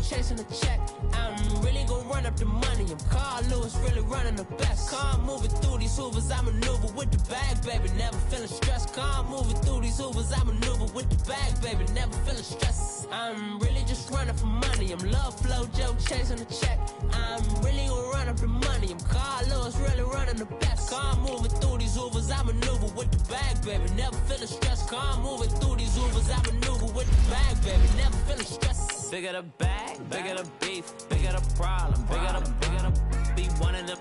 chasing the check. I'm really gonna run up the money. I'm Carl Lewis, really running the best. Car moving through these Hoovers, I maneuver with the bag, baby. Never feeling stressed. Car moving through these Hoovers, I maneuver with the bag, baby. Never feeling stressed. I'm really just running for money. I'm love flow, Joe chasing the check. I'm really gonna run up the money. I'm Carl Lewis, really running the best. Car moving through these Hoovers, I maneuver with the bag, baby. Never feeling stressed. Car moving through these Hoovers, I maneuver with the bag, baby. Never feeling stressed. Bigger the bag, bigger the beef, bigger the problem, bigger the be one in the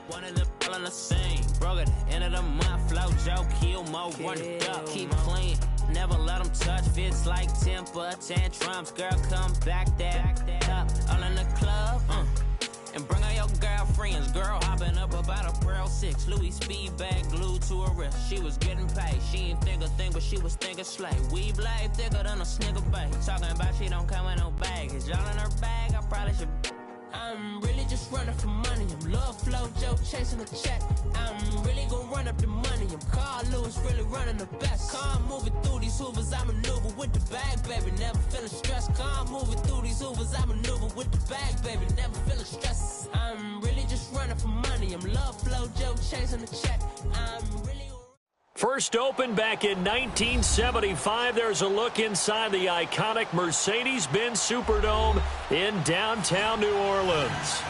all in the same. Broke at the end of the month, flow Joe, kill more, run it up, keep clean. Never let them touch, fits like temper tantrums. Girl, come back that up, all in the club, and bring all your girlfriends. Girl hopping up about a Pearl 6 Louis speed bag glued to her wrist. She was getting paid, she ain't think a thing, but she was thinking slay. We blade thicker than a Snicker bag. Talking about she don't come with no baggage. Y'all in her bag, I probably should. I'm really just running for money. I'm love flow, Joe chasing the check. I'm really gonna run up the money. I'm Carl Lewis, really running the best. Car moving through these Hoovers, I maneuver with the bag, baby. Never feeling stressed. Car moving through these Hoovers, I maneuver with the bag, baby. Never feeling stressed. I'm really just running for money. I'm love flow, Joe chasing the check. I'm really. First opened back in 1975, there's a look inside the iconic Mercedes-Benz Superdome in downtown New Orleans.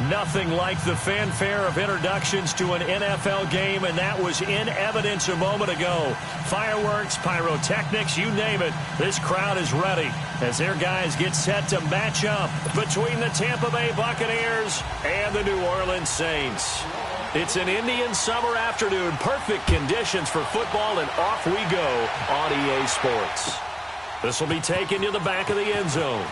Nothing like the fanfare of introductions to an NFL game, and that was in evidence a moment ago. Fireworks, pyrotechnics, you name it. This crowd is ready as their guys get set to match up between the Tampa Bay Buccaneers and the New Orleans Saints. It's an Indian summer afternoon, perfect conditions for football, and off we go on EA Sports. This will be taken to the back of the end zone.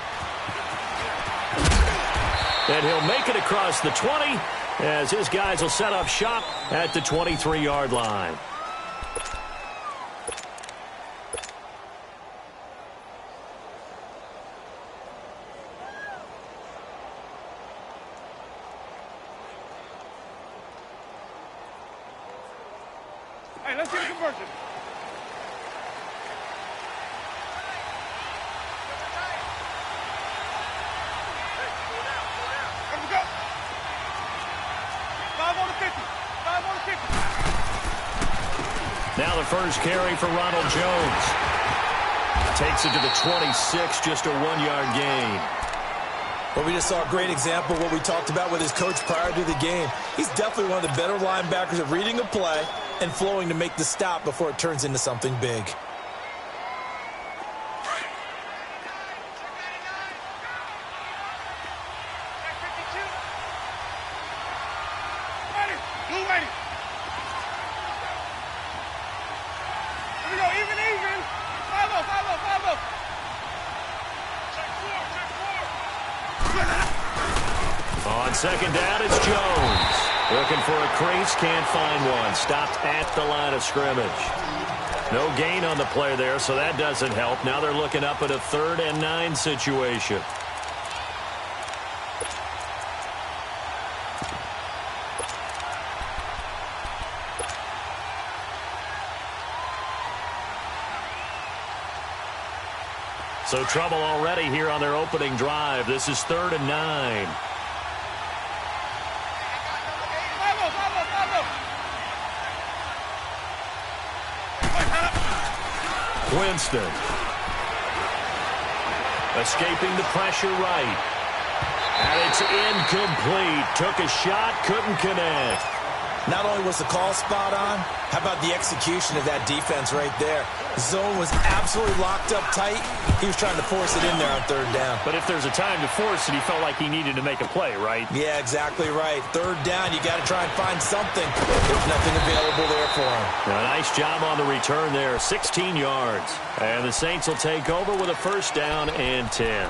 And he'll make it across the 20 as his guys will set up shop at the 23-yard line. Hey, let's get a conversion. Let's go. 5 on the 50. 5 on the 50. Now the first carry for Ronald Jones. Takes it to the 26, just a 1-yard gain. Well, we just saw a great example of what we talked about with his coach prior to the game. He's definitely one of the better linebackers at reading a play and flowing to make the stop before it turns into something big. On second down, it's Jones. Looking for a crease, can't find one. Stopped at the line of scrimmage. No gain on the play there, so that doesn't help. Now they're looking up at a 3rd and 9 situation. So trouble already here on their opening drive. This is 3rd and 9. Winston. Escaping the pressure right. And it's incomplete. Took a shot, couldn't connect. Not only was the call spot on, how about the execution of that defense right there? Zone was absolutely locked up tight. He was trying to force it in there on 3rd down. But if there's a time to force it, he felt like he needed to make a play, right? Yeah, exactly right. 3rd down, you got to try and find something. There's nothing available there for him. A nice job on the return there, 16 yards. And the Saints will take over with a 1st down and 10.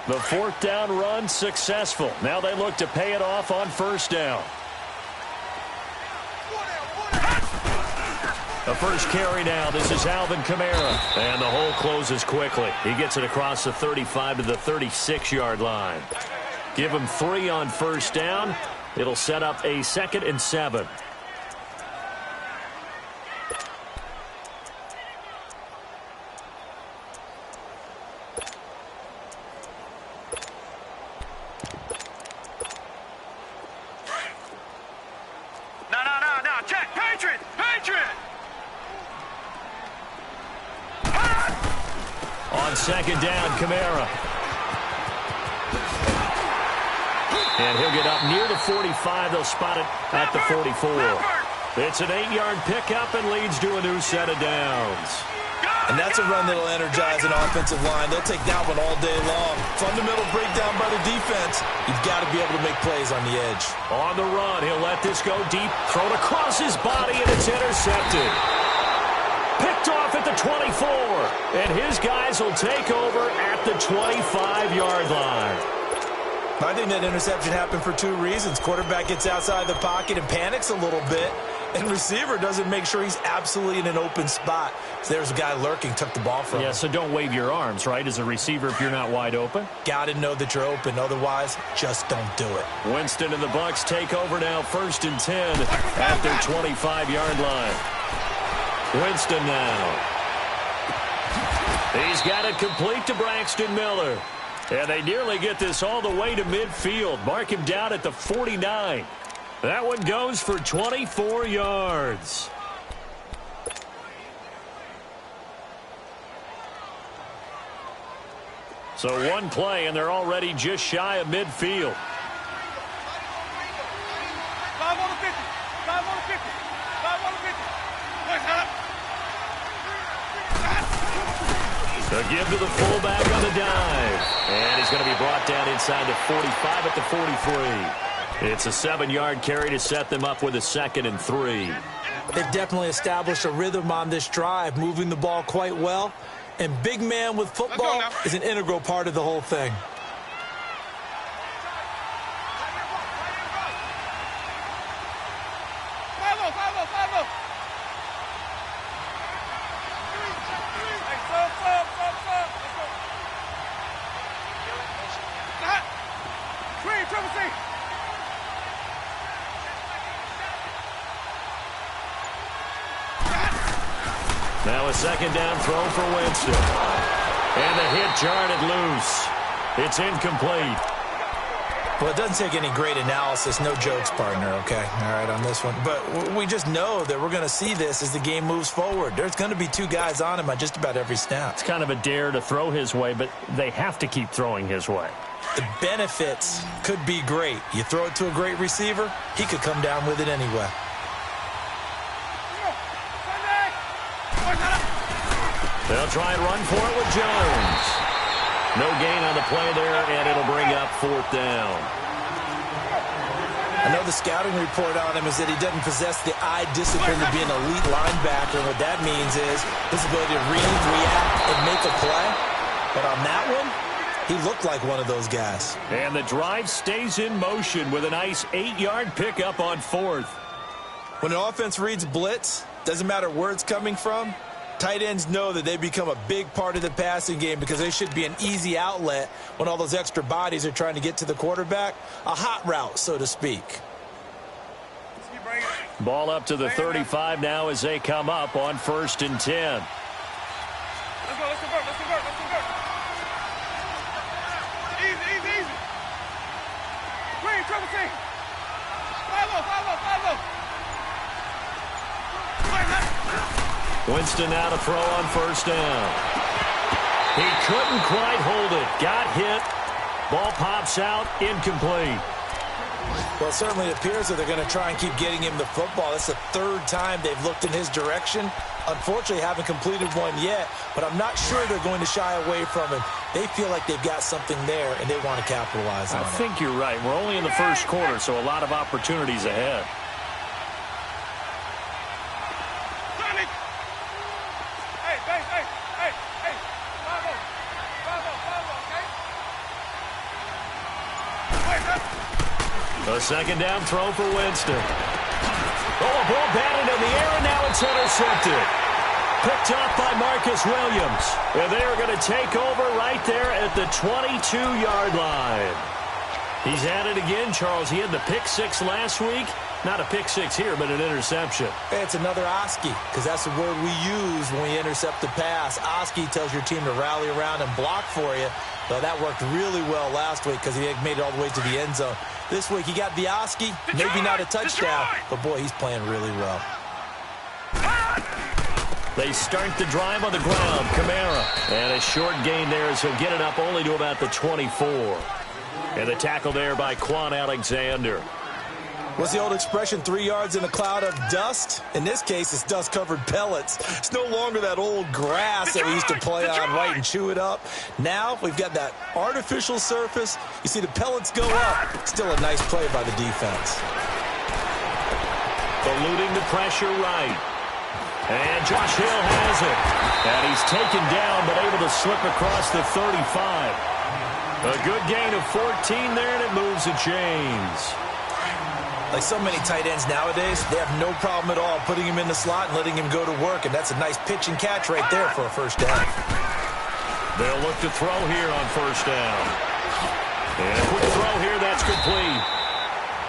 The 4th down run successful. Now they look to pay it off on 1st down. The first carry now. This is Alvin Kamara. And the hole closes quickly. He gets it across the 35 to the 36-yard line. Give him 3 on first down. It'll set up a 2nd and 7. No. Check. Patriot. On 2nd down, Kamara. And he'll get up near the 45. They'll spot it at the 44. It's an 8-yard pickup and leads to a new set of downs. And that's a run that'll energize an offensive line. They'll take that one all day long. Fundamental breakdown by the defense. You've got to be able to make plays on the edge. On the run, he'll let this go deep. Thrown across his body, and it's intercepted. Picked off at the 24. And his guys will take over at the 25-yard line. I think that interception happened for 2 reasons. Quarterback gets outside the pocket and panics a little bit. And receiver doesn't make sure he's absolutely in an open spot. So there's a guy lurking, took the ball from him. Yeah, so don't wave your arms, right, as a receiver if you're not wide open. Got to know that you're open. Otherwise, just don't do it. Winston and the Bucs take over now, 1st and 10 at their 25-yard line. Winston now. He's got it complete to Braxton Miller. And they nearly get this all the way to midfield. Mark him down at the 49. That one goes for 24 yards. So one play, and they're already just shy of midfield. 5 on the 50. 5 on the 50. 5 on the 50. Boys, head up. A give to the fullback on the dive. And he's going to be brought down inside the 45 at the 43. It's a 7-yard carry to set them up with a 2nd and 3. They've definitely established a rhythm on this drive, moving the ball quite well. And big man with football is an integral part of the whole thing. Now a 2nd down throw for Winston. And the hit jarred it loose. It's incomplete. Well, it doesn't take any great analysis. No jokes, partner, okay? All right, on this one. But we just know that we're going to see this as the game moves forward. There's going to be 2 guys on him on just about every snap. It's kind of a dare to throw his way, but they have to keep throwing his way. The benefits could be great. You throw it to a great receiver, he could come down with it anyway. They'll try and run for it with Jones. No gain on the play there, and it'll bring up 4th down. I know the scouting report on him is that he doesn't possess the eye discipline to be an elite linebacker. What that means is his ability to read, react, and make a play. But on that one, he looked like one of those guys. And the drive stays in motion with a nice 8-yard pickup on 4th. When an offense reads blitz, doesn't matter where it's coming from, tight ends know that they become a big part of the passing game because they should be an easy outlet when all those extra bodies are trying to get to the quarterback. A hot route, so to speak. Ball up to the 35 now as they come up on 1st and 10. Let's go, let's convert, let's convert, let's convert. Easy, easy, easy. Green, triple T. Follow. Winston now to throw on 1st down. He couldn't quite hold it. Got hit. Ball pops out. Incomplete. Well, it certainly appears that they're going to try and keep getting him the football. It's the 3rd time they've looked in his direction. Unfortunately, haven't completed one yet, but I'm not sure they're going to shy away from him. They feel like they've got something there, and they want to capitalize on it. I think you're right. We're only in the 1st quarter, so a lot of opportunities ahead. A 2nd down throw for Winston. Oh, a ball batted in the air, and now it's intercepted. Picked off by Marcus Williams. And they are going to take over right there at the 22-yard line. He's at it again, Charles. He had the pick six last week. Not a pick six here, but an interception. Hey, it's another Oski, because that's the word we use when we intercept the pass. Oski tells your team to rally around and block for you. But that worked really well last week because he made it all the way to the end zone. This week he got the Oski, maybe not a touchdown, but boy, he's playing really well. They start the drive on the ground. Kamara. And a short gain there as he'll get it up only to about the 24. And the tackle there by Quan Alexander. What's the old expression, 3 yards in a cloud of dust? In this case, it's dust-covered pellets. It's no longer that old grass that we used to play on, right, and chew it up. Now we've got that artificial surface. You see the pellets go up. Still a nice play by the defense. Eluding the pressure right. And Josh Hill has it. And he's taken down, but able to slip across the 35. A good gain of 14 there, and it moves the chains. Like so many tight ends nowadays, they have no problem at all putting him in the slot and letting him go to work, and that's a nice pitch and catch right there for a first down. They'll look to throw here on first down. And a quick throw here, that's complete.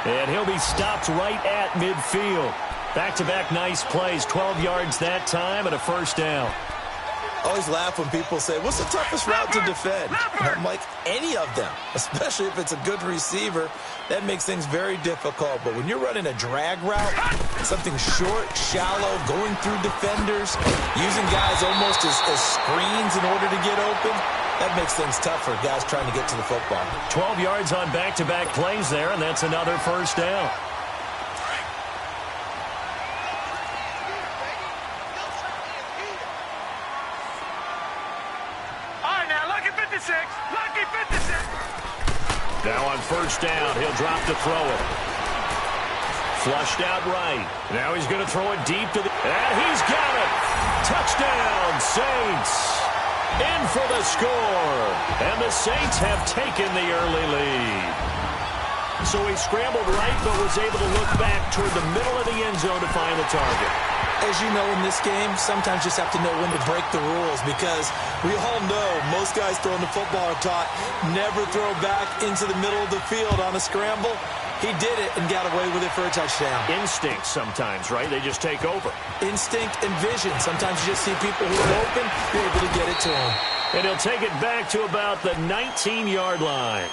And he'll be stopped right at midfield. Back-to-back nice plays, 12 yards that time and a first down. I always laugh when people say, what's the toughest route to defend? And I'm like, any of them, especially if it's a good receiver. That makes things very difficult. But when you're running a drag route, something short, shallow, going through defenders, using guys almost as screens in order to get open, that makes things tough for guys trying to get to the football. 12 yards on back-to-back plays there, and that's another first down. Now on first down, he'll drop to throw it. Flushed out right. Now he's going to throw it deep to the... And he's got it! Touchdown, Saints! In for the score. And the Saints have taken the early lead. So he scrambled right, but was able to look back toward the middle of the end zone to find the target. As you know, in this game, sometimes you just have to know when to break the rules, because we all know most guys throwing the football are taught never throw back into the middle of the field on a scramble. He did it and got away with it for a touchdown. Instinct sometimes, right? They just take over. Instinct and vision. Sometimes you just see people who are open, you're able to get it to them. And he'll take it back to about the 19-yard line.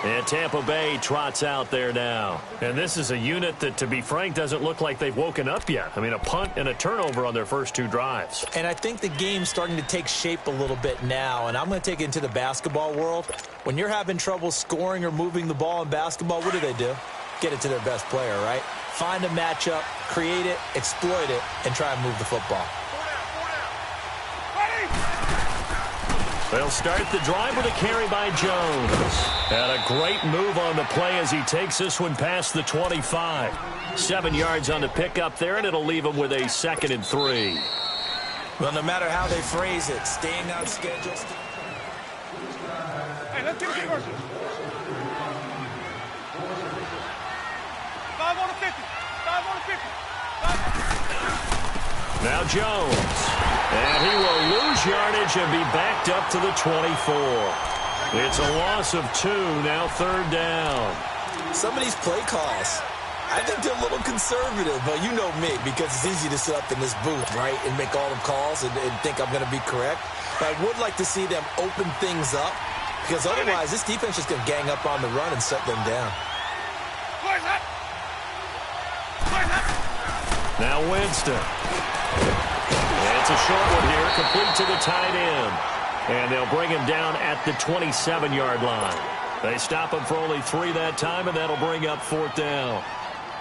And Tampa Bay trots out there now. And this is a unit that, to be frank, doesn't look like they've woken up yet. I mean, a punt and a turnover on their first two drives. And I think the game's starting to take shape a little bit now. And I'm going to take it into the basketball world. When you're having trouble scoring or moving the ball in basketball, what do? Get it to their best player, right? Find a matchup, create it, exploit it, and try and move the football. They'll start the drive with a carry by Jones. And a great move on the play as he takes this one past the 25. 7 yards on the pickup there, and it'll leave him with a 2nd and 3. Well, no matter how they phrase it, staying on schedule. Hey, let's get a first. 5 on the 50. 5 on the 50. 5 on the 50. Now Jones. And he will lose yardage and be backed up to the 24. It's a loss of 2, now 3rd down. Some of these play calls, I think they're a little conservative, but you know me, because it's easy to sit up in this booth, right, and make all the calls and think I'm going to be correct. But I would like to see them open things up, because otherwise this defense is going to gang up on the run and shut them down. Now Winston. It's a short one here, complete to the tight end. And they'll bring him down at the 27-yard line. They stop him for only 3 that time, and that'll bring up 4th down.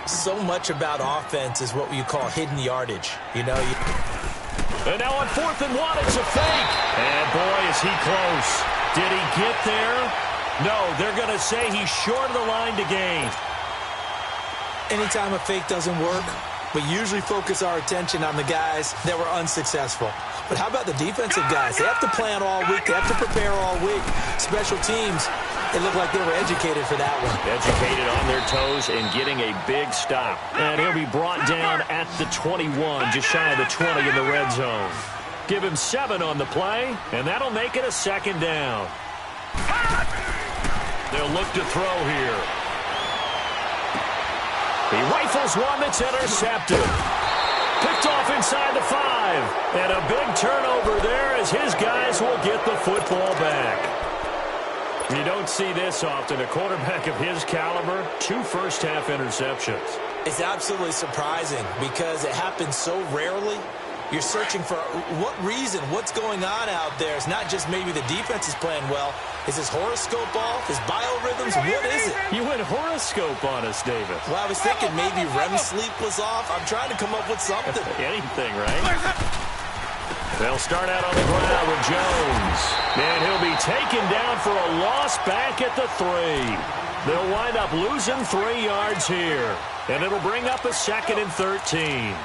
So much about offense is what you call hidden yardage. You know, And now on 4th and 1, it's a fake. And boy, is he close. Did he get there? No, they're going to say he's short of the line to gain. Anytime a fake doesn't work, we usually focus our attention on the guys that were unsuccessful. But how about the defensive guys? They have to plan all week. They have to prepare all week. Special teams, it looked like they were educated for that one. Educated on their toes and getting a big stop. And he'll be brought down at the 21, just shy of the 20 in the red zone. Give him 7 on the play, and that'll make it a 2nd down. They'll look to throw here. He rifles one that's intercepted. Picked off inside the 5. And a big turnover there as his guys will get the football back. You don't see this often. A quarterback of his caliber, 2 first-half interceptions. It's absolutely surprising because it happens so rarely. You're searching for what reason, what's going on out there. It's not just maybe the defense is playing well. Is his horoscope off? His biorhythms? What is it? You went horoscope on us, David. Well, I was thinking maybe REM sleep was off. I'm trying to come up with something. Anything, right? They'll start out on the ground with Jones. And he'll be taken down for a loss back at the 3. They'll wind up losing 3 yards here. And it'll bring up a 2nd and 13.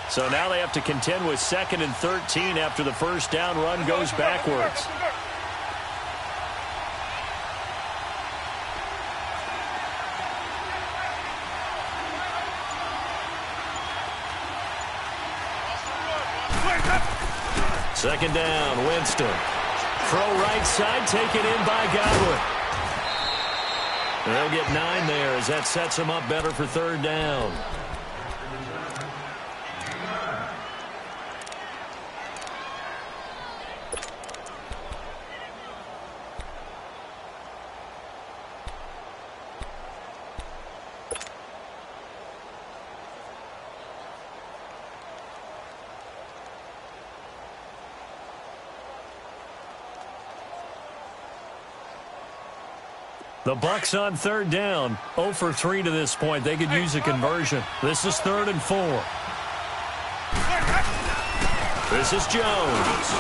So now they have to contend with 2nd and 13 after the first down run goes backwards. Second down, Winston. Throw right side, taken in by Godwin. They'll get 9 there as that sets them up better for 3rd down. The Bucs on 3rd down, 0 for 3 to this point. They could use a conversion. This is 3rd and 4. This is Jones.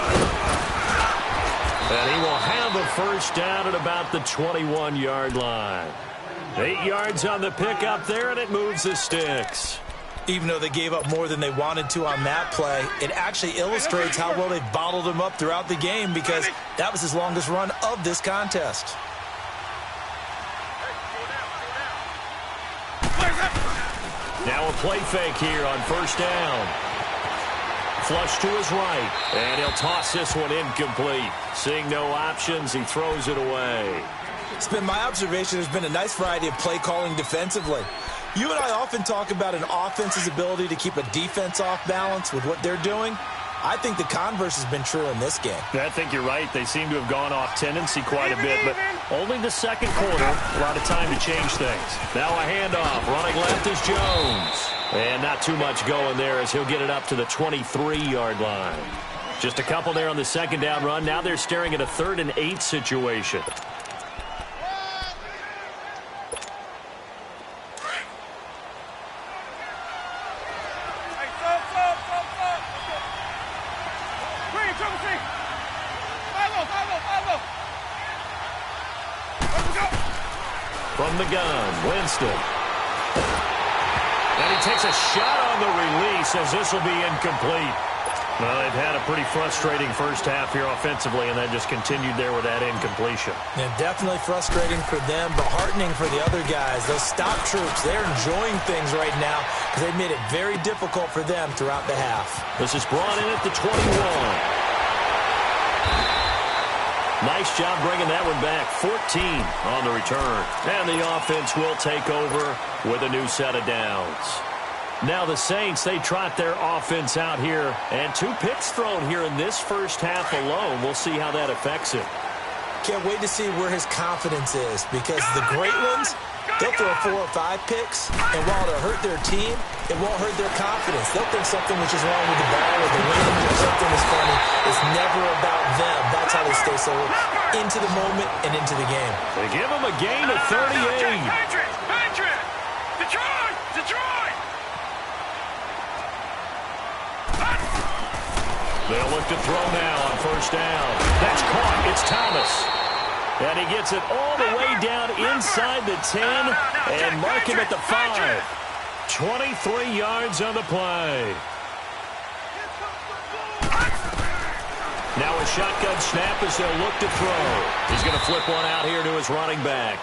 And he will have a first down at about the 21-yard line. 8 yards on the pickup there, and it moves the sticks. Even though they gave up more than they wanted to on that play, it actually illustrates how well they've bottled him up throughout the game because that was his longest run of this contest. Now a play fake here on first down. Flush to his right, and he'll toss this one incomplete. Seeing no options, he throws it away. It's been my observation there's been a nice variety of play calling defensively. You and I often talk about an offense's ability to keep a defense off balance with what they're doing. I think the converse has been true in this game. I think you're right. They seem to have gone off tendency quite a bit, but only the second quarter. A lot of time to change things. Now a handoff. Running left is Jones. And not too much going there as he'll get it up to the 23-yard line. Just a couple there on the second down run. Now they're staring at a 3rd and 8 situation. From the gun, Winston. And he takes a shot on the release as this will be incomplete. Well, they've had a pretty frustrating first half here offensively, and that just continued there with that incompletion. Yeah, definitely frustrating for them, but heartening for the other guys. Those stop troops, they're enjoying things right now because they've made it very difficult for them throughout the half. This is brought in at the 21. Nice job bringing that one back. 14 on the return. And the offense will take over with a new set of downs. Now the Saints, they trot their offense out here. And 2 picks thrown here in this first half alone. We'll see how that affects it. Can't wait to see where his confidence is because the great ones, they'll throw 4 or 5 picks. And while it'll hurt their team, it won't hurt their confidence. They'll think something which is wrong with the ball or the wind or something is funny. It's never about them. That's how they stay so into the moment and into the game. They give them a gain of 38. Detroit! They'll look to throw now on first down. That's caught. It's Thomas. And he gets it all the way down inside the 10 and mark him at the 5. 23 yards on the play. Now a shotgun snap as they'll look to throw. He's going to flip one out here to his running back.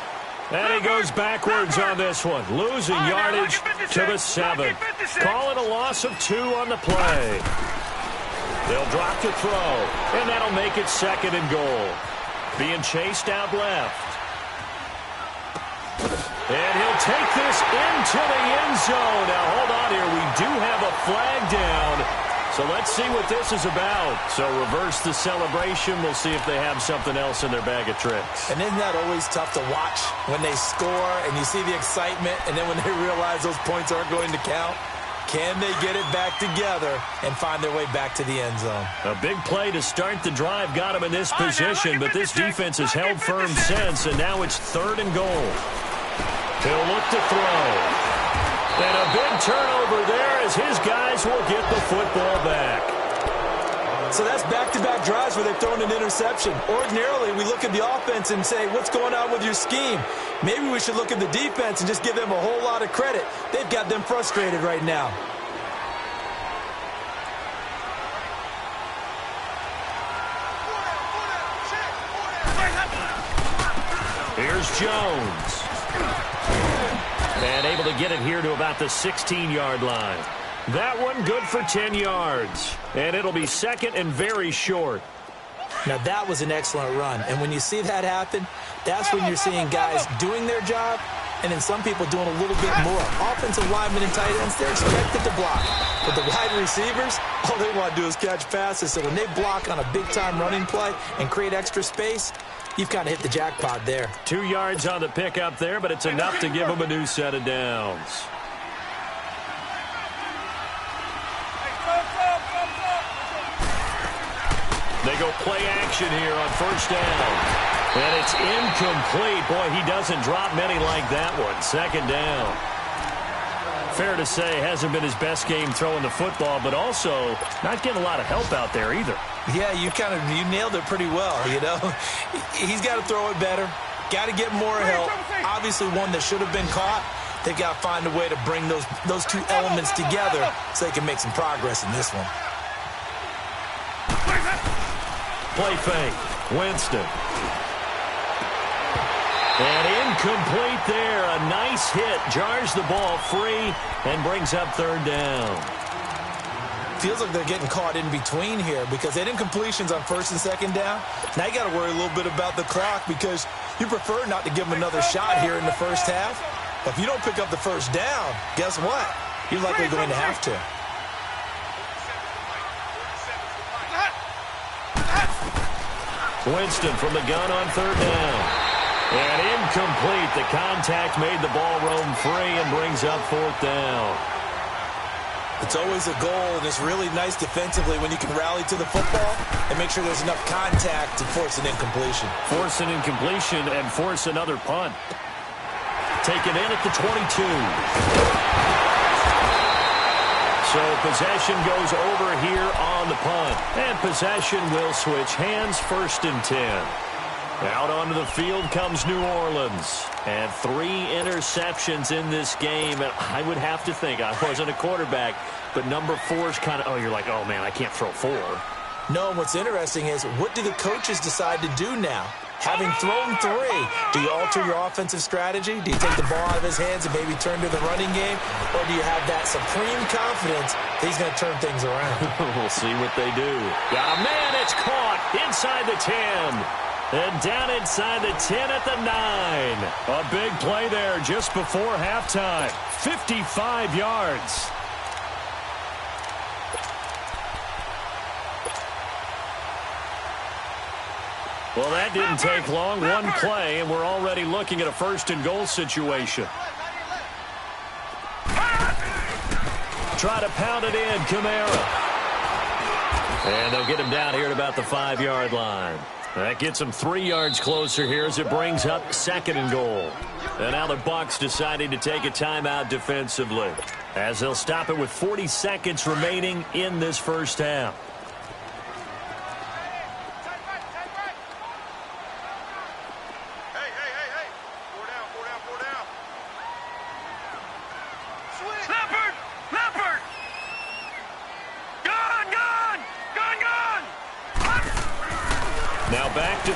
And he goes backwards on this one, losing yardage to the 7. Call it a loss of 2 on the play. They'll drop to throw, and that'll make it 2nd and goal. Being chased out left. And he'll take this into the end zone. Now, hold on here. We do have a flag down. So let's see what this is about. So reverse the celebration. We'll see if they have something else in their bag of tricks. And isn't that always tough to watch when they score and you see the excitement, and then when they realize those points aren't going to count? Can they get it back together and find their way back to the end zone? A big play to start the drive got him in this position, but this defense has held firm since, and now it's 3rd and goal. He'll look to throw. And a big turnover there as his guys will get the football back. So that's back-to-back drives where they've thrown an interception. Ordinarily, we look at the offense and say, what's going on with your scheme? Maybe we should look at the defense and just give them a whole lot of credit. They've got them frustrated right now. Here's Jones. And able to get it here to about the 16-yard line. That one good for 10 yards. And it'll be 2nd and very short. Now, that was an excellent run. And when you see that happen, that's when you're seeing guys doing their job and then some people doing a little bit more. Offensive linemen and tight ends, they're expected to block. But the wide receivers, all they want to do is catch passes. So when they block on a big-time running play and create extra space, you've kind of hit the jackpot there. 2 yards on the pickup there, but it's enough to give them a new set of downs. They go play action here on 1st down. And it's incomplete. Boy, he doesn't drop many like that one. 2nd down. Fair to say, hasn't been his best game throwing the football, but also not getting a lot of help out there either. Yeah, you nailed it pretty well, you know. He's got to throw it better. Got to get more help. Obviously one that should have been caught. They've got to find a way to bring those 2 elements together so they can make some progress in this one. Play fake. Winston. And incomplete there. A nice hit. Jars the ball free and brings up 3rd down. Feels like they're getting caught in between here because they didn't completions on 1st and 2nd down. Now you got to worry a little bit about the clock because you prefer not to give them another shot here in the 1st half. But if you don't pick up the 1st down, guess what? You're likely going to have to. Winston from the gun on 3rd down. And incomplete. The contact made the ball roam free and brings up 4th down. It's always a goal, and it's really nice defensively when you can rally to the football and make sure there's enough contact to force an incompletion. Force an incompletion and force another punt. Taken in at the 22. So possession goes over here on the punt. And possession will switch hands. 1st and 10. Out onto the field comes New Orleans. And 3 interceptions in this game. And I would have to think, I wasn't a quarterback, but number 4 is kind of, you're like, oh, man, I can't throw 4. No, and what's interesting is, what do the coaches decide to do now? Having thrown 3, do you alter your offensive strategy? Do you take the ball out of his hands and maybe turn to the running game? Or do you have that supreme confidence that he's going to turn things around? We'll see what they do. Got a man, it's caught inside the 10. And down inside the 10 at the 9. A big play there just before halftime. 55 yards. Well, that didn't take long. One play, and we're already looking at a 1st and goal situation. Try to pound it in, Kamara. And they'll get him down here at about the 5-yard line. That gets him 3 yards closer here as it brings up 2nd and goal. And now the Bucs deciding to take a timeout defensively, as they'll stop it with 40 seconds remaining in this 1st half.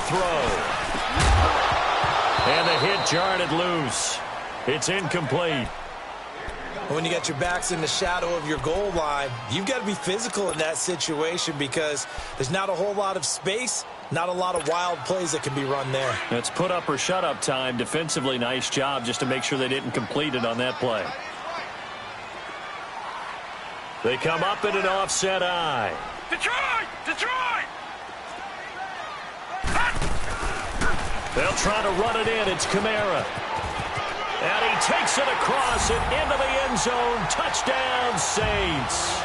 throw. And the hit jarred it loose. It's incomplete. When you got your backs in the shadow of your goal line, you've got to be physical in that situation because there's not a whole lot of space, not a lot of wild plays that can be run there. It's put up or shut up time. Defensively, nice job just to make sure they didn't complete it on that play. They come up in an offset eye. Detroit! Detroit! They'll try to run it in. It's Kamara. And he takes it across and into the end zone. Touchdown, Saints.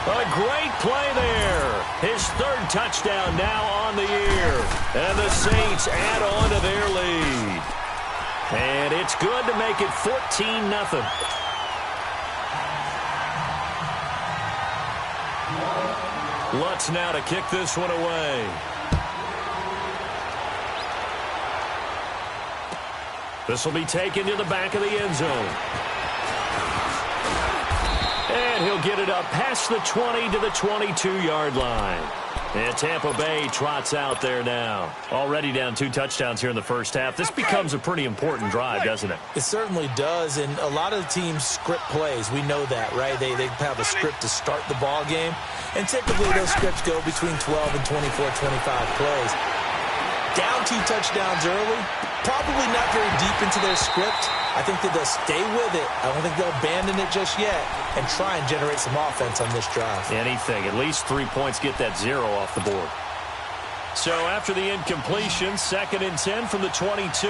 A great play there. His third touchdown now on the year. And the Saints add on to their lead. And it's good to make it 14-0. Lutz now to kick this one away. This will be taken to the back of the end zone. And he'll get it up past the 20 to the 22-yard line. And Tampa Bay trots out there now. Already down 2 touchdowns here in the first half. This becomes a pretty important drive, doesn't it? It certainly does, and a lot of the teams script plays. We know that, right? They have a script to start the ball game, and typically those scripts go between 12 and 24, 25 plays. Down 2 touchdowns early, probably not very deep into their script. I think that they'll stay with it. I don't think they'll abandon it just yet and try and generate some offense on this drive. Anything. At least 3 points, get that 0 off the board. So after the incompletion, 2nd and 10 from the 22.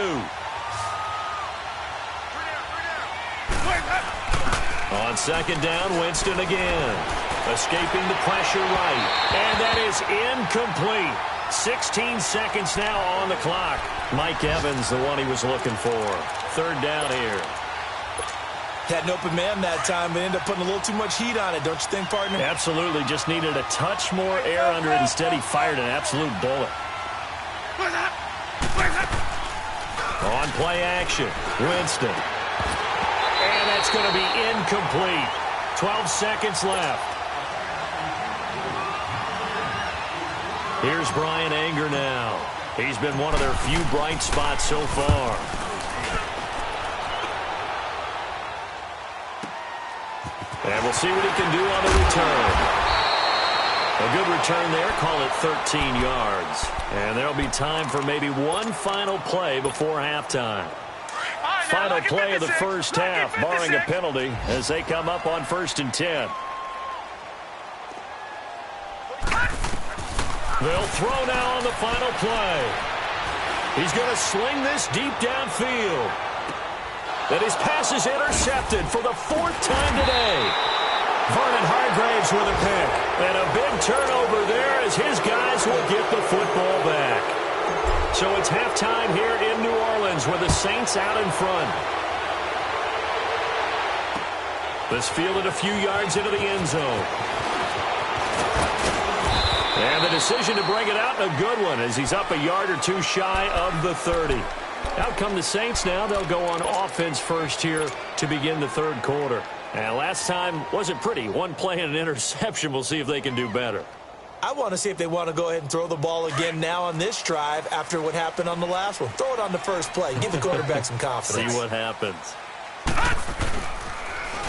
On 2nd down, Winston again. Escaping the pressure right. And that is incomplete. 16 seconds now on the clock. Mike Evans, the one he was looking for. 3rd down here. Had an open man that time, but ended up putting a little too much heat on it, don't you think, partner? Absolutely. Just needed a touch more air under it. Instead, he fired an absolute bullet. On play action, Winston. And that's going to be incomplete. 12 seconds left. Here's Brian Anger now. He's been one of their few bright spots so far. And we'll see what he can do on the return. A good return there. Call it 13 yards. And there'll be time for maybe one final play before halftime. Final play of the first half, barring a penalty, as they come up on 1st and 10. They'll throw now on the final play. He's going to sling this deep downfield. And his pass is intercepted for the 4th time today. Vernon Hargraves with a pick. And a big turnover there as his guys will get the football back. So it's halftime here in New Orleans with the Saints out in front. This fielded a few yards into the end zone. And the decision to bring it out, a good one, as he's up a yard or 2 shy of the 30. Out come the Saints now. They'll go on offense first here to begin the 3rd quarter. And last time wasn't pretty. 1 play and an interception. We'll see if they can do better. I want to see if they want to go ahead and throw the ball again now on this drive after what happened on the last one. Throw it on the first play. Give the quarterback some confidence. See what happens.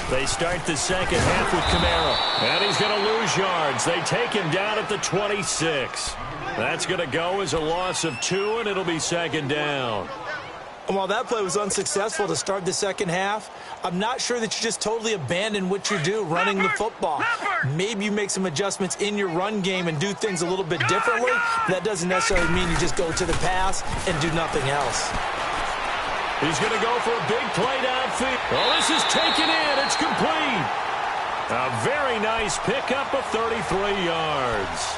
They start the second half with Kamara. And he's going to lose yards. They take him down at the 26. That's going to go as a loss of 2, and it'll be 2nd down. And while that play was unsuccessful to start the second half, I'm not sure that you just totally abandon what you do running the football. Maybe you make some adjustments in your run game and do things a little bit differently. But that doesn't necessarily mean you just go to the pass and do nothing else. He's going to go for a big play downfield. Well, this is taken in. It's complete. A very nice pickup of 33 yards.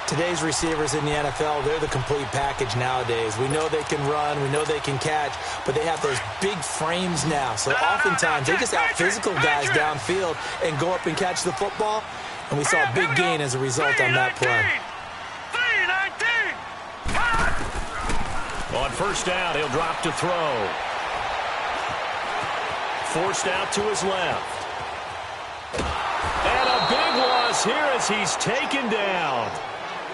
Today's receivers in the NFL, they're the complete package nowadays. We know they can run, we know they can catch, but they have those big frames now. So oftentimes they just out-physical guys downfield and go up and catch the football. And we saw a big gain as a result on that play. On 1st down, he'll drop to throw. Forced out to his left. And a big loss here as he's taken down.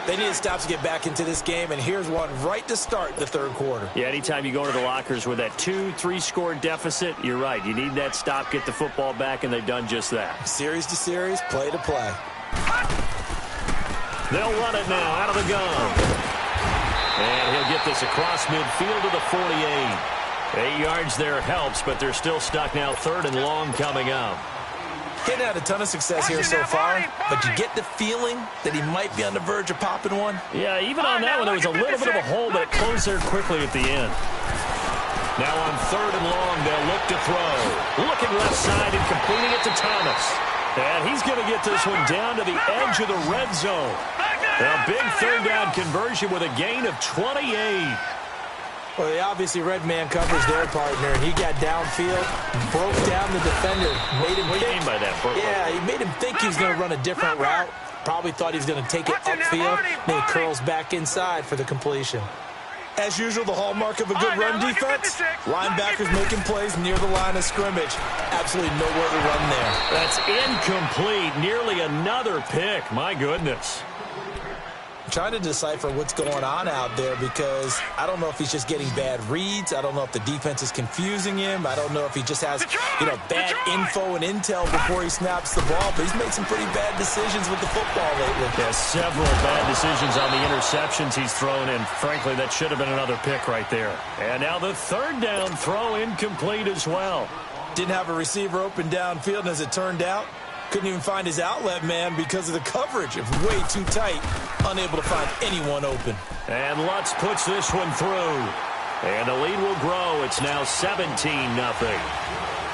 They need to stop to get back into this game, and here's one right to start the third quarter. Yeah, anytime you go into the lockers with that 2-3 score deficit, you're right. You need that stop, get the football back, and they've done just that. Series to series, play to play. They'll run it now out of the gun. And he'll get this across midfield to the 48. 8 yards there helps, but they're still stuck now. Third and long coming up. He's had a ton of success here so far, but you get the feeling that he might be on the verge of popping one. Yeah, even on that one, there was a little bit of a hole, but it closed there quickly at the end. Now on third and long, they'll look to throw. Looking left side and completing it to Thomas. And he's going to get this one down to the edge of the red zone. A big third down conversion with a gain of 28. Well, he obviously red man covers their partner, and he got downfield, broke down the defender, made him What do you mean by that? Yeah, he made him think he was going to run a different route. Probably thought he was going to take it upfield, then he curls back inside for the completion. As usual, the hallmark of a good run defense, linebackers making plays near the line of scrimmage. Absolutely nowhere to run there. That's incomplete. Nearly another pick. My goodness. I'm trying to decipher what's going on out there because I don't know if he's just getting bad reads. I don't know if the defense is confusing him. I don't know if he just has, bad info and intel before he snaps the ball. But he's made some pretty bad decisions with the football lately. Yeah, several bad decisions on the interceptions he's thrown in. Frankly, that should have been another pick right there. And now the third down throw incomplete as well. Didn't have a receiver open downfield, and as it turned out, couldn't even find his outlet man because of the coverage. It was way too tight. Unable to find anyone open. And Lutz puts this one through. And the lead will grow. It's now 17-0.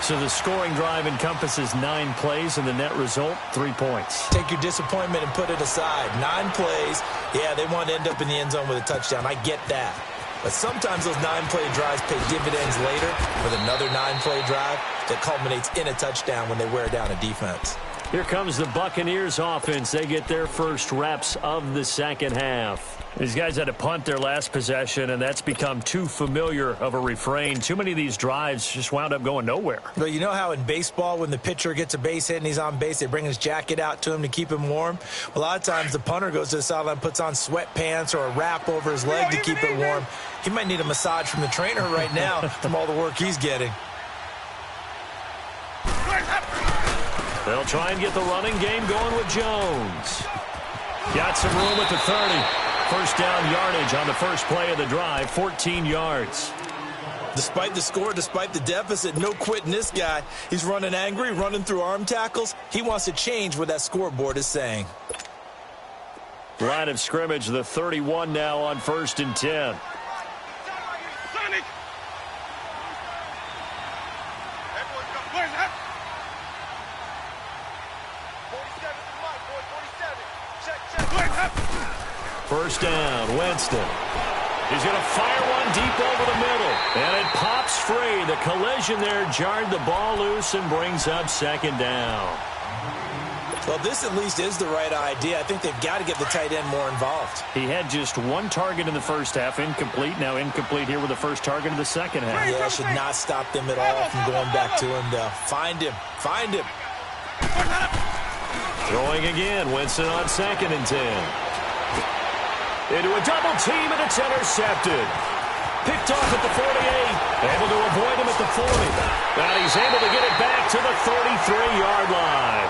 So the scoring drive encompasses 9 plays, and the net result, 3 points. Take your disappointment and put it aside. 9 plays. Yeah, they want to end up in the end zone with a touchdown. I get that. But sometimes those 9-play drives pay dividends later with another 9-play drive that culminates in a touchdown when they wear down a defense. Here comes the Buccaneers offense. They get their first reps of the second half. These guys had to punt their last possession, and that's become too familiar of a refrain. Too many of these drives just wound up going nowhere. But you know how in baseball, when the pitcher gets a base hit and he's on base, they bring his jacket out to him to keep him warm? A lot of times the punter goes to the sideline, puts on sweatpants or a wrap over his leg to keep it warm. He might need a massage from the trainer right now from all the work he's getting. They'll try and get the running game going with Jones. Got some room at the 30. First down yardage on the first play of the drive, 14 yards. Despite the score, despite the deficit, no quitting this guy. He's running angry, running through arm tackles. He wants to change what that scoreboard is saying. Line of scrimmage, the 31 now on 1st and 10. First down, Winston. He's going to fire one deep over the middle. And it pops free. The collision there jarred the ball loose and brings up second down. Well, this at least is the right idea. I think they've got to get the tight end more involved. He had just 1 target in the first half, incomplete. Now incomplete here with the first target of the second half. Yeah, should not stop them at all from going back to him, though. Find him. Find him. Throwing again. Winston on 2nd and 10. Into a double team, and it's intercepted. Picked off at the 48. Able to avoid him at the 40. And he's able to get it back to the 33-yard line.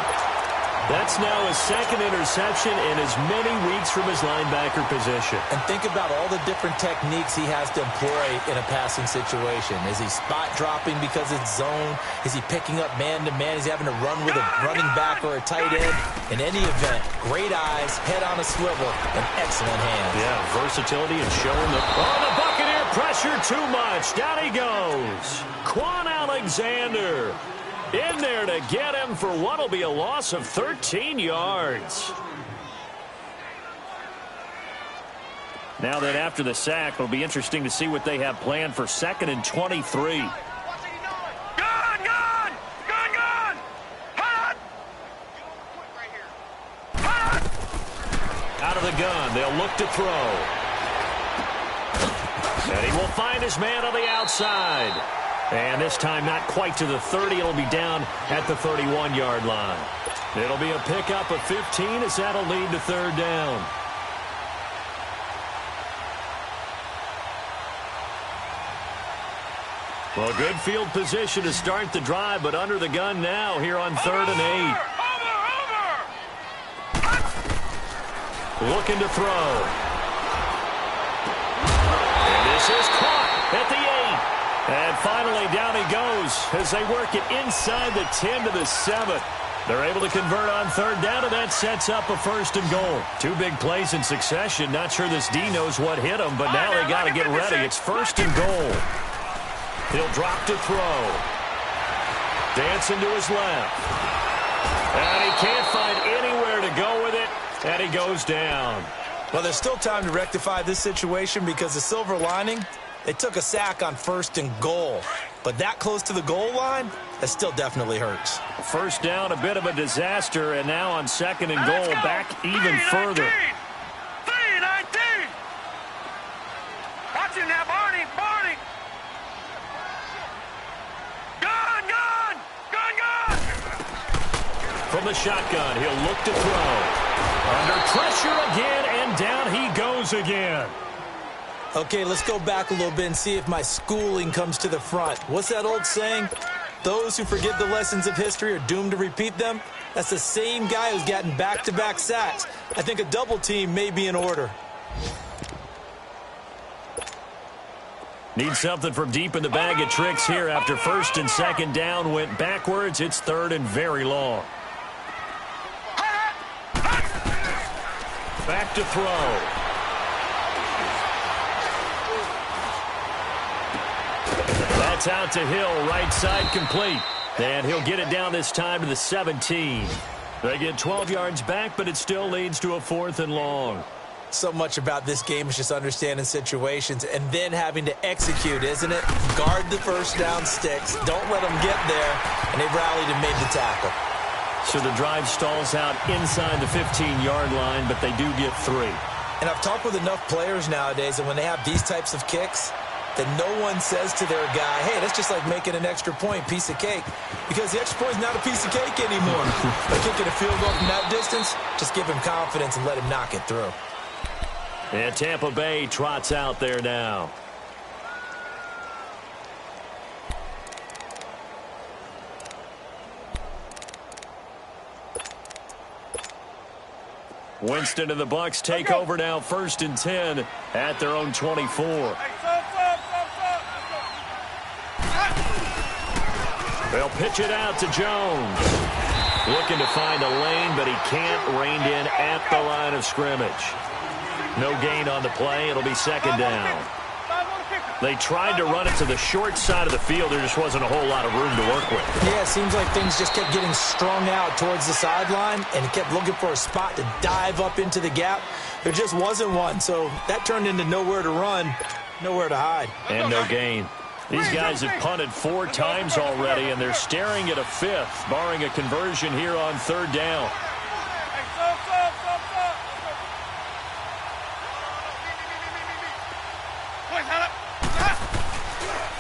That's now his 2nd interception in as many weeks from his linebacker position. And think about all the different techniques he has to employ in a passing situation. Is he spot dropping because it's zone? Is he picking up man-to-man? Is he having to run with a running back or a tight end? In any event, great eyes, head on a swivel, and excellent hands. Yeah, versatility and showing the... Oh, the Buccaneer pressure too much. Down he goes. Quan Alexander in there to get him for what will be a loss of 13 yards. Now that after the sack, it'll be interesting to see what they have planned for 2nd and 23. Out of the gun, they'll look to throw. And he will find his man on the outside. And this time not quite to the 30. It'll be down at the 31-yard line. It'll be a pickup of 15 as that'll lead to 3rd down. Well, good field position to start the drive, but under the gun now here on 3rd and 8. Looking to throw. And this is caught at the 8. And finally down he goes as they work it inside the 10 to the 7. They're able to convert on 3rd down, and that sets up a 1st and goal. 2 big plays in succession. Not sure this D knows what hit him, but now they got to get ready. It's 1st and goal. He'll drop to throw. Dancing to his left. And he can't find anywhere to go with it, and he goes down. Well, there's still time to rectify this situation because the silver lining, they took a sack on 1st and goal. But that close to the goal line, that still definitely hurts. 1st down, a bit of a disaster, and now on 2nd and goal, back even further. 3-19. Watch him now, Barney. Gun. From the shotgun, he'll look to throw. Under pressure again, and down he goes again. Okay, let's go back a little bit and see if my schooling comes to the front. What's that old saying? Those who forget the lessons of history are doomed to repeat them. That's the same guy who's gotten back-to-back sacks. I think a double team may be in order. Need something from deep in the bag of tricks here after 1st and 2nd down went backwards. It's 3rd and very long. Back to throw. That's out to Hill, right side complete. And he'll get it down this time to the 17. They get 12 yards back, but it still leads to a 4th and long. So much about this game is just understanding situations and then having to execute, isn't it? Guard the 1st down sticks. Don't let them get there. And they've rallied and made the tackle. So the drive stalls out inside the 15-yard line, but they do get 3. And I've talked with enough players nowadays, and when they have these types of kicks, that no one says to their guy, hey, that's just like making an extra point, piece of cake. Because the extra point is not a piece of cake anymore. By kicking a field goal from that distance, just give him confidence and let him knock it through. And Tampa Bay trots out there now. Winston and the Bucs take over now, 1st and 10 at their own 24. They'll pitch it out to Jones. Looking to find a lane, but he can't. Reined in at the line of scrimmage. No gain on the play. It'll be 2nd down. They tried to run it to the short side of the field. There just wasn't a whole lot of room to work with. Yeah, it seems like things just kept getting strung out towards the sideline, and he kept looking for a spot to dive up into the gap. There just wasn't one, so that turned into nowhere to run, nowhere to hide. And no gain. These guys have punted 4 times already, and they're staring at a 5th, barring a conversion here on 3rd down.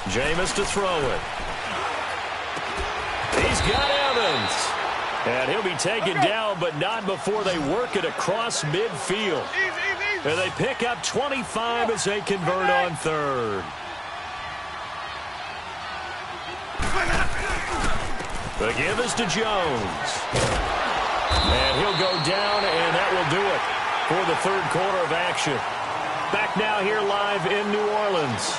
Jameis to throw it. He's got Evans. And he'll be taken down, but not before they work it across midfield. And they pick up 25 as they convert on 3rd. The give is to Jones. And he'll go down, and that will do it for the 3rd quarter of action. Back now here live in New Orleans.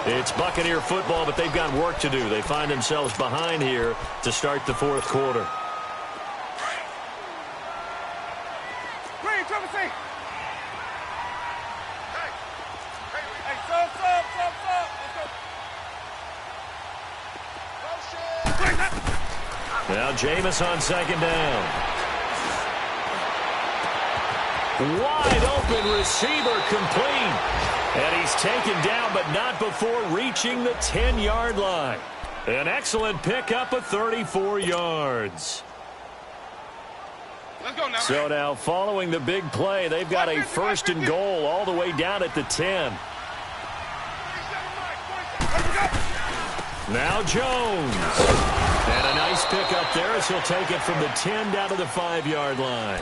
It's Buccaneer football, but they've got work to do. They find themselves behind here to start the 4th quarter. Now Jameis on 2nd down. Wide open receiver complete. And he's taken down, but not before reaching the 10-yard line. An excellent pickup of 34 yards. Let's go now. So now, following the big play, they've got a 1st and goal all the way down at the 10. Now Jones. And a nice pick up there as he'll take it from the 10 down to the 5-yard line.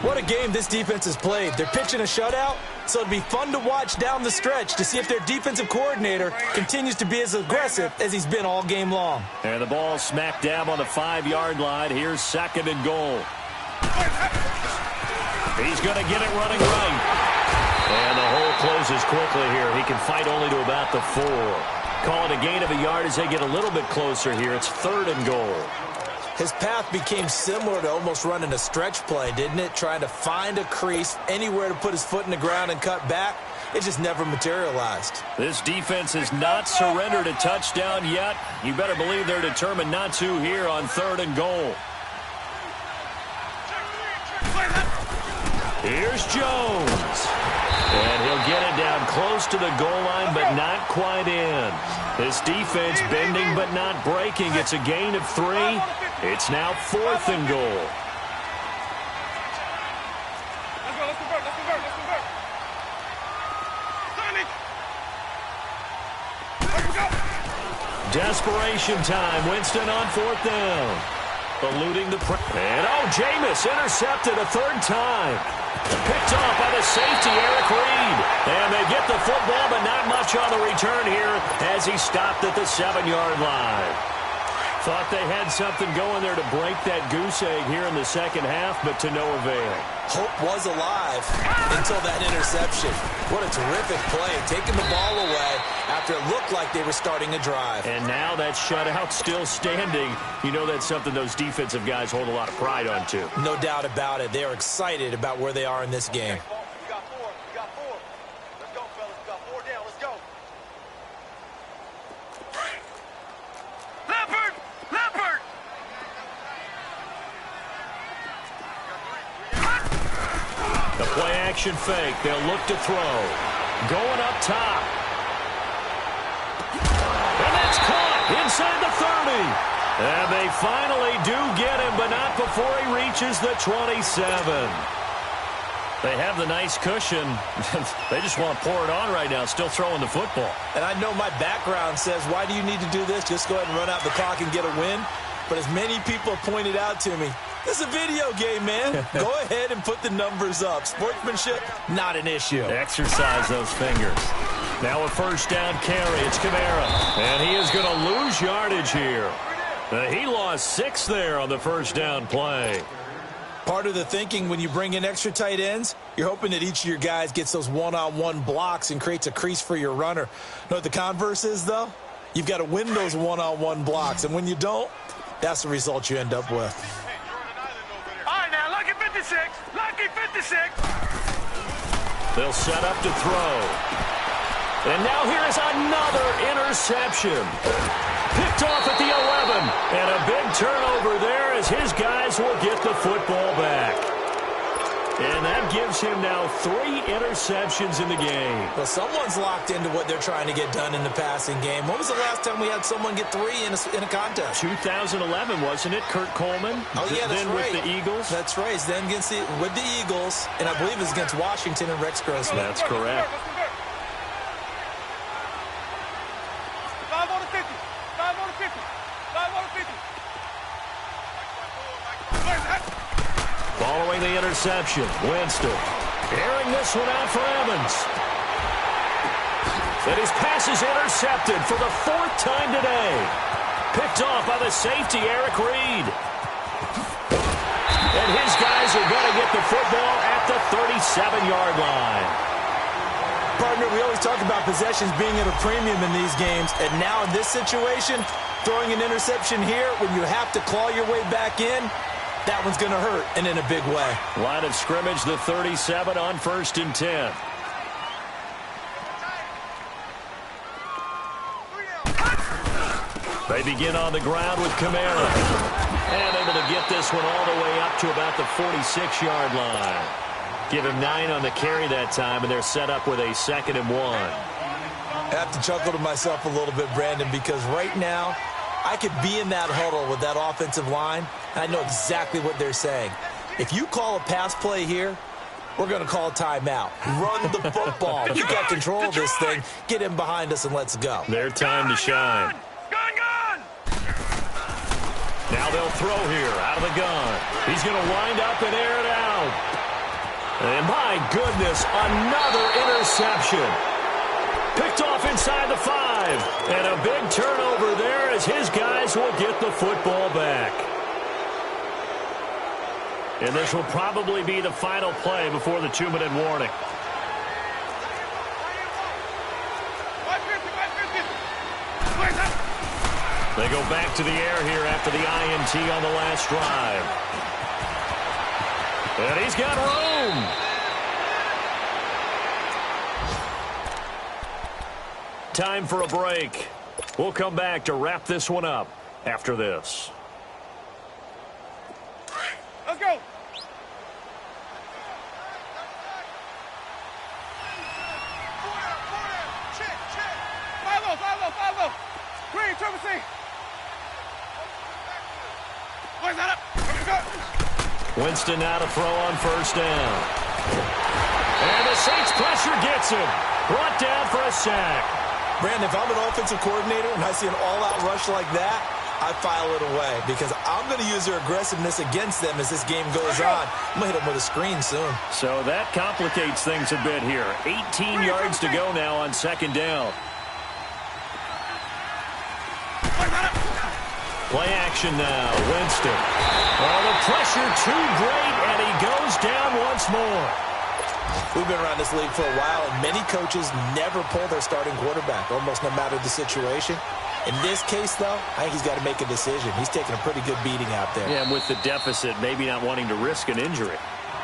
What a game this defense has played. They're pitching a shutout, so it'll be fun to watch down the stretch to see if their defensive coordinator continues to be as aggressive as he's been all game long. And the ball smack dab on the 5-yard line. Here's 2nd and goal. He's going to get it running right. And the hole closes quickly here. He can fight only to about the 4. Call it a gain of a yard as they get a little bit closer here. It's 3rd and goal. His path became similar to almost running a stretch play, didn't it? Trying to find a crease, anywhere to put his foot in the ground and cut back. It just never materialized. This defense has not surrendered a touchdown yet. You better believe they're determined not to here on 3rd and goal. Here's Jones. And he'll get it down close to the goal line, but not quite in. This defense bending but not breaking. It's a gain of 3. It's now 4th and goal. Let's convert. Desperation time. Winston on 4th down. Eluding the and Jameis intercepted a 3rd time. Picked off by the safety, Eric Reed. And they get the football, but not much on the return here as he stopped at the 7-yard line. Thought they had something going there to break that goose egg here in the second half, but to no avail. Hope was alive until that interception. What a terrific play, taking the ball away after it looked like they were starting a drive. And now that shutout still standing. You know that's something those defensive guys hold a lot of pride on, too. No doubt about it. They are excited about where they are in this game. We got 4. Let's go, fellas. We got 4 down. Let's go. Leopard! The play-action fake. They'll look to throw. Going up top. And that's caught inside the 30. And they finally do get him, but not before he reaches the 27. They have the nice cushion. They just want to pour it on right now, still throwing the football. And I know my background says, why do you need to do this? Just go ahead and run out the clock and get a win. But as many people have pointed out to me, this is a video game, man. Go ahead and put the numbers up. Sportsmanship, not an issue. Exercise those fingers. Now a 1st down carry. It's Kamara. And he is going to lose yardage here. He lost 6 there on the 1st down play. Part of the thinking when you bring in extra tight ends, you're hoping that each of your guys gets those one-on-one blocks and creates a crease for your runner. Know what the converse is, though? You've got to win those one-on-one blocks, and when you don't, that's the result you end up with. All right, now, lucky 56. Lucky 56. They'll set up to throw. And now here is another interception. Picked off at the 11. And a big turnover there as his guys will get the football back. And that gives him now 3 interceptions in the game. Well, someone's locked into what they're trying to get done in the passing game. When was the last time we had someone get 3 in a contest? 2011, wasn't it? Kurt Coleman? Oh, yeah, that's then right. With the Eagles? That's right. Then with the Eagles, and I believe it was against Washington and Rex Grossman. That's correct. 5 on the 50. 5 on the 50. 5 on the 50. Following the interception, Winston airing this one out for Evans. And his pass is intercepted for the 4th time today. Picked off by the safety, Eric Reed. And his guys are going to get the football at the 37-yard line. Partner, we always talk about possessions being at a premium in these games, and now in this situation, throwing an interception here when you have to claw your way back in, that one's going to hurt, and in a big way. Line of scrimmage, the 37 on 1st and 10. They begin on the ground with Kamara. And able to get this one all the way up to about the 46-yard line. Give him 9 on the carry that time, and they're set up with a 2nd and 1. I have to chuckle to myself a little bit, Brandon, because right now, I could be in that huddle with that offensive line, and I know exactly what they're saying. If you call a pass play here, we're going to call a timeout. Run the football. You got control of this thing. Get him behind us and let's go. Their time to shine. Now they'll throw here out of the gun. He's going to wind up and air it out. And my goodness, another interception. Picked off inside the 5. And a big turnover there as his guys will get the football back. And this will probably be the final play before the 2-minute warning. They go back to the air here after the INT on the last drive. And he's got room. Time for a break. We'll come back to wrap this one up after this. Let's go. Follow. Green, triple C. Where's that up? Winston now to throw on first down. And the Saints pressure gets him. Brought down for a sack. Brandon, if I'm an offensive coordinator and I see an all-out rush like that, I file it away because I'm going to use their aggressiveness against them as this game goes on. I'm going to hit them with a screen soon. So that complicates things a bit here. 18 yards to go now on second down. Play action now. Winston. Oh, the pressure too great, and he goes down once more. We've been around this league for a while, and many coaches never pull their starting quarterback, almost no matter the situation. In this case, though, I think he's got to make a decision. He's taking a pretty good beating out there. Yeah, and with the deficit, maybe not wanting to risk an injury.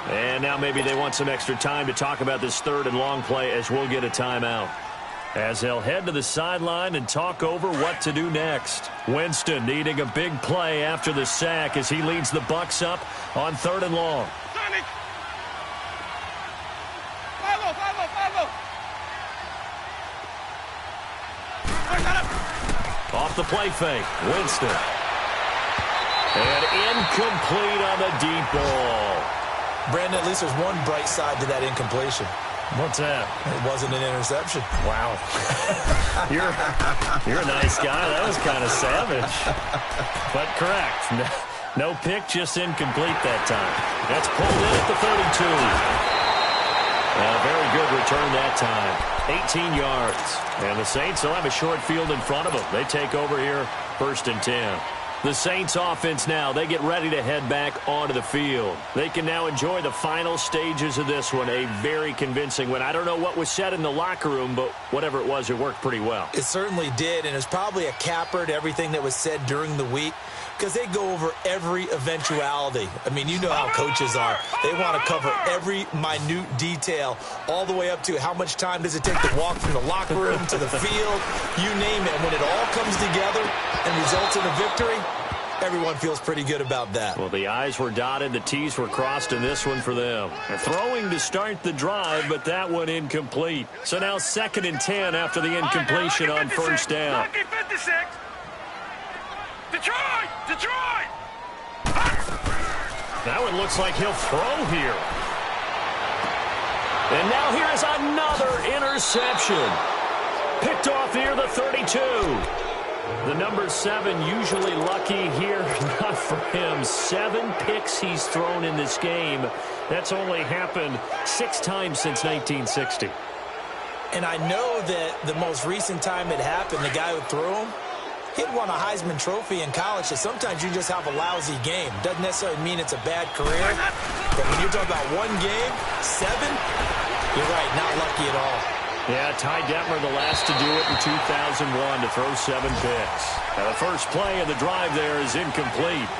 And now maybe they want some extra time to talk about this third and long play as we'll get a timeout. As they'll head to the sideline and talk over what to do next. Winston needing a big play after the sack as he leads the Bucs up on third and long. Follow. Off the play fake, Winston. And incomplete on the deep ball. Brandon, at least there's one bright side to that incompletion. What's that? It wasn't an interception. Wow. You're a nice guy. That was kind of savage. But correct. No pick, just incomplete that time. That's pulled in at the 32. Very good return that time. 18 yards. And the Saints will have a short field in front of them. They take over here, 1st and 10. The Saints offense now, they get ready to head back onto the field. They can now enjoy the final stages of this one. A very convincing win. I don't know what was said in the locker room, but whatever it was, it worked pretty well. It certainly did, and it's probably a capper to everything that was said during the week because they go over every eventuality. I mean, you know how coaches are. They want to cover every minute detail all the way up to how much time does it take to walk from the locker room to the field, you name it. And when it all comes together and results in a victory, everyone feels pretty good about that. Well, the I's were dotted, the T's were crossed in this one for them. They're throwing to start the drive, but that one incomplete. So now 2nd and 10 after the incompletion on first down. Detroit! Now it looks like he'll throw here. And now here is another interception. Picked off near the 32. The number 7 usually lucky here. Not for him. 7 picks he's thrown in this game. That's only happened 6 times since 1960. And I know that the most recent time it happened, the guy who threw him, he'd won a Heisman Trophy in college, so sometimes you just have a lousy game. Doesn't necessarily mean it's a bad career, but when you're talking about one game, 7, you're right, not lucky at all. Yeah, Ty Detmer the last to do it in 2001 to throw 7 picks. Now the first play of the drive there is incomplete.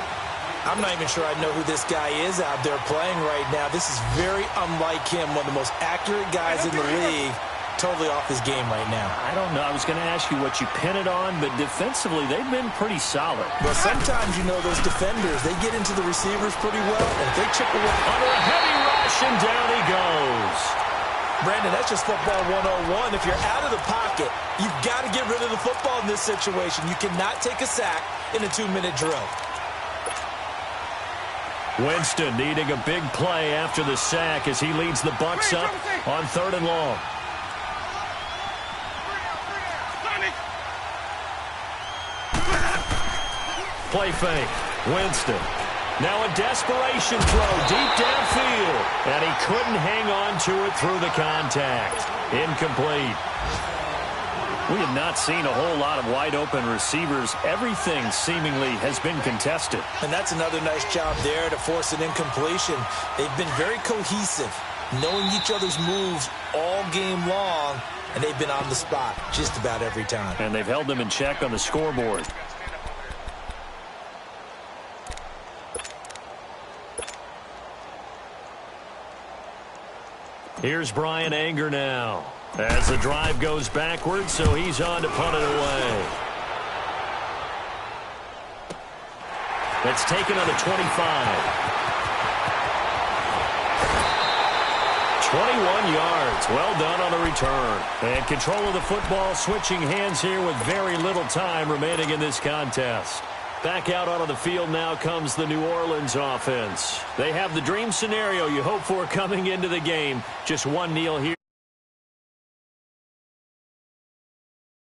I'm not even sure I know who this guy is out there playing right now. This is very unlike him, one of the most accurate guys in the league. Totally off his game right now. I don't know. I was going to ask you what you pin it on, but defensively, they've been pretty solid. Well, sometimes, you know, those defenders, they get into the receivers pretty well, and if they chip away under a heavy rush, and down he goes. Brandon, that's just football 101. If you're out of the pocket, you've got to get rid of the football in this situation. You cannot take a sack in a 2-minute drill. Winston needing a big play after the sack as he leads the Bucs up on 3rd and long. Play fake. Winston. Now a desperation throw deep downfield. And he couldn't hang on to it through the contact. Incomplete. We have not seen a whole lot of wide-open receivers. Everything seemingly has been contested. And that's another nice job there to force an incompletion. They've been very cohesive, knowing each other's moves all game long, and they've been on the spot just about every time. And they've held them in check on the scoreboard. Here's Brian Anger now. As the drive goes backwards, so he's on to punt it away. It's taken on the 25. 21 yards. Well done on the return. And control of the football, switching hands here with very little time remaining in this contest. Back out onto the field now comes the New Orleans offense. They have the dream scenario you hope for coming into the game. Just one kneel here.